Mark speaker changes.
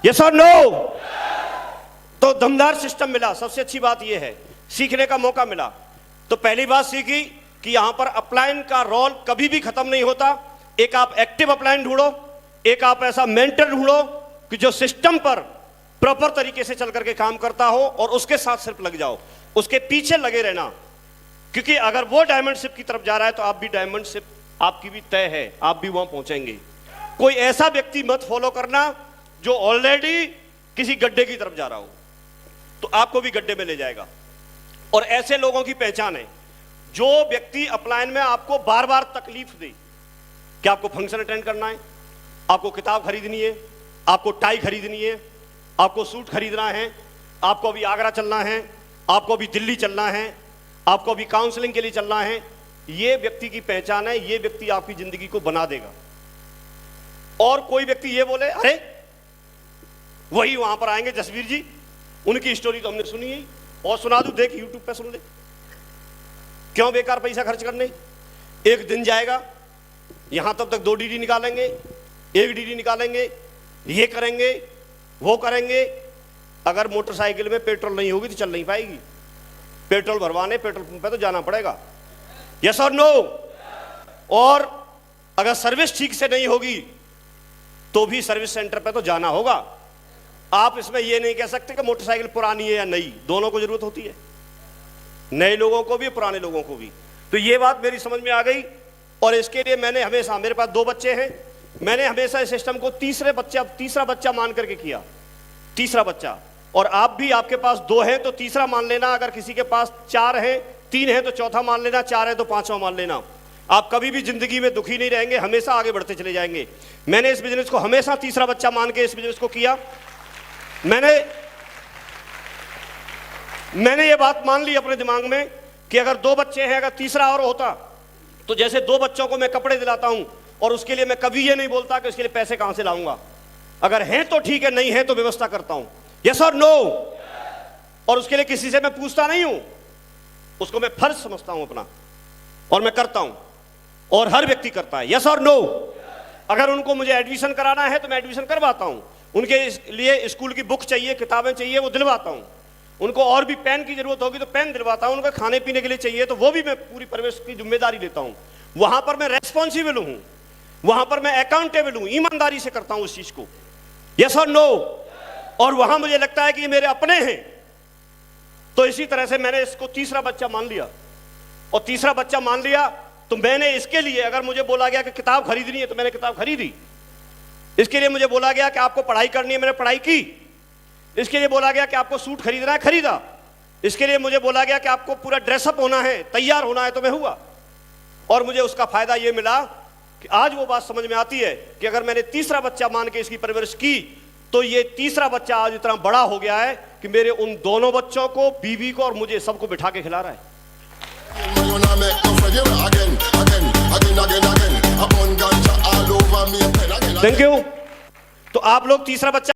Speaker 1: Yes और no? तो दमदार सिस्टम मिला। सबसे अच्छी बात यह है, सीखने का मौका मिला। तो पहली बात सीखी कि यहां पर अपलाइन का रोल कभी भी खत्म नहीं होता। एक आप एक्टिव अपलाइन ढूंढो, एक आप ऐसा मेंटर ढूंढो कि जो सिस्टम पर प्रॉपर तरीके से चल करके काम करता हो, और उसके साथ सिर्फ लग जाओ, उसके पीछे लगे रहना। क्योंकि अगर वो डायमंड शिप की तरफ जा रहा है तो आप भी डायमंड शिप आपकी भी तय है, आप भी वहां पहुंचेंगे। कोई ऐसा व्यक्ति मत फॉलो करना जो ऑलरेडी किसी गड्ढे की तरफ जा रहा हो, तो आपको भी गड्ढे में ले जाएगा। और ऐसे लोगों की पहचान है जो व्यक्ति अपलाइन में आपको बार बार तकलीफ दे कि आपको फंक्शन अटेंड करना है, आपको किताब खरीदनी है, आपको टाई खरीदनी है, आपको सूट खरीदना है, आपको अभी आगरा चलना है, आपको अभी दिल्ली चलना है, आपको अभी काउंसलिंग के लिए चलना है। ये व्यक्ति की पहचान है, ये व्यक्ति आपकी जिंदगी को बना देगा। और कोई व्यक्ति ये बोले अरे वही वहां पर आएंगे जसवीर जी, उनकी स्टोरी तो हमने सुनी है, और सुना दूं, देख यूट्यूब पे सुन ले, क्यों बेकार पैसा खर्च करने। एक दिन जाएगा, यहां तब तक 2 डीडी निकालेंगे, 1 डीडी निकालेंगे, ये करेंगे वो करेंगे। अगर मोटरसाइकिल में पेट्रोल नहीं होगी तो चल नहीं पाएगी। पेट्रोल भरवाने पेट्रोल पंप पे तो जाना पड़ेगा। यस और नो? और अगर सर्विस ठीक से नहीं होगी तो भी सर्विस सेंटर पे तो जाना होगा। आप इसमें यह नहीं कह सकते कि मोटरसाइकिल पुरानी है या नई, दोनों को जरूरत होती है, नए लोगों को भी पुराने लोगों को भी। तो ये बात मेरी समझ में आ गई, और इसके लिए मैंने हमेशा, मेरे पास 2 बच्चे हैं, मैंने हमेशा इस सिस्टम को तीसरा बच्चा मान करके किया, तीसरा बच्चा। और आप भी, आपके पास 2 हैं तो तीसरा मान लेना, अगर किसी के पास 4 हैं, 3 हैं तो चौथा मान लेना, 4 है तो 5वां मान लेना। आप कभी भी जिंदगी में दुखी नहीं रहेंगे, हमेशा आगे बढ़ते चले जाएंगे। मैंने इस बिजनेस को हमेशा तीसरा बच्चा मान के इस बिजनेस को किया। मैंने ये बात मान ली अपने दिमाग में कि अगर 2 बच्चे हैं, अगर तीसरा और होता तो जैसे 2 बच्चों को मैं कपड़े दिलाता हूं, और उसके लिए मैं कभी ये नहीं बोलता कि उसके लिए पैसे कहां से लाऊंगा। अगर हैं तो ठीक है, नहीं है तो व्यवस्था करता हूं। यस और नो? और उसके लिए किसी से मैं पूछता नहीं हूं, उसको मैं फर्ज समझता हूं अपना, और मैं करता हूं, और हर व्यक्ति करता है। यस और नो? अगर उनको मुझे एडमिशन कराना है तो मैं एडमिशन करवाता हूं, उनके लिए स्कूल की बुक चाहिए, किताबें चाहिए, वो दिलवाता हूं। उनको और भी पेन की जरूरत होगी तो पेन दिलवाता हूं, उनका खाने पीने के लिए चाहिए तो वो भी मैं पूरी परवरिश की जिम्मेदारी लेता हूं। वहां पर मैं रेस्पॉन्सिबल हूं, वहां पर मैं अकाउंटेबल हूं, ईमानदारी से करता हूं उस चीज को। यस और नो? और वहां मुझे लगता है कि ये मेरे अपने हैं। तो इसी तरह से मैंने इसको तीसरा बच्चा मान लिया, और तीसरा बच्चा मान लिया तो मैंने इसके लिए, अगर मुझे बोला गया कि किताब खरीदनी है तो मैंने किताब खरीदी। इसके लिए मुझे बोला गया कि आपको पढ़ाई करनी है, मैंने पढ़ाई की। इसके लिए बोला गया कि आपको सूट खरीदना है, खरीदा। इसके लिए मुझे बोला गया कि आपको पूरा ड्रेसअप होना है, तैयार होना है, तो मैं हुआ। और मुझे उसका फायदा यह मिला कि आज वो बात समझ में आती है कि अगर मैंने तीसरा बच्चा मान के इसकी परवरिश की तो ये तीसरा बच्चा आज इतना बड़ा हो गया है कि मेरे उन दोनों बच्चों को, बीवी को और मुझे, सबको बिठा के खिला रहा है। Thank you. तो आप लोग तीसरा बच्चा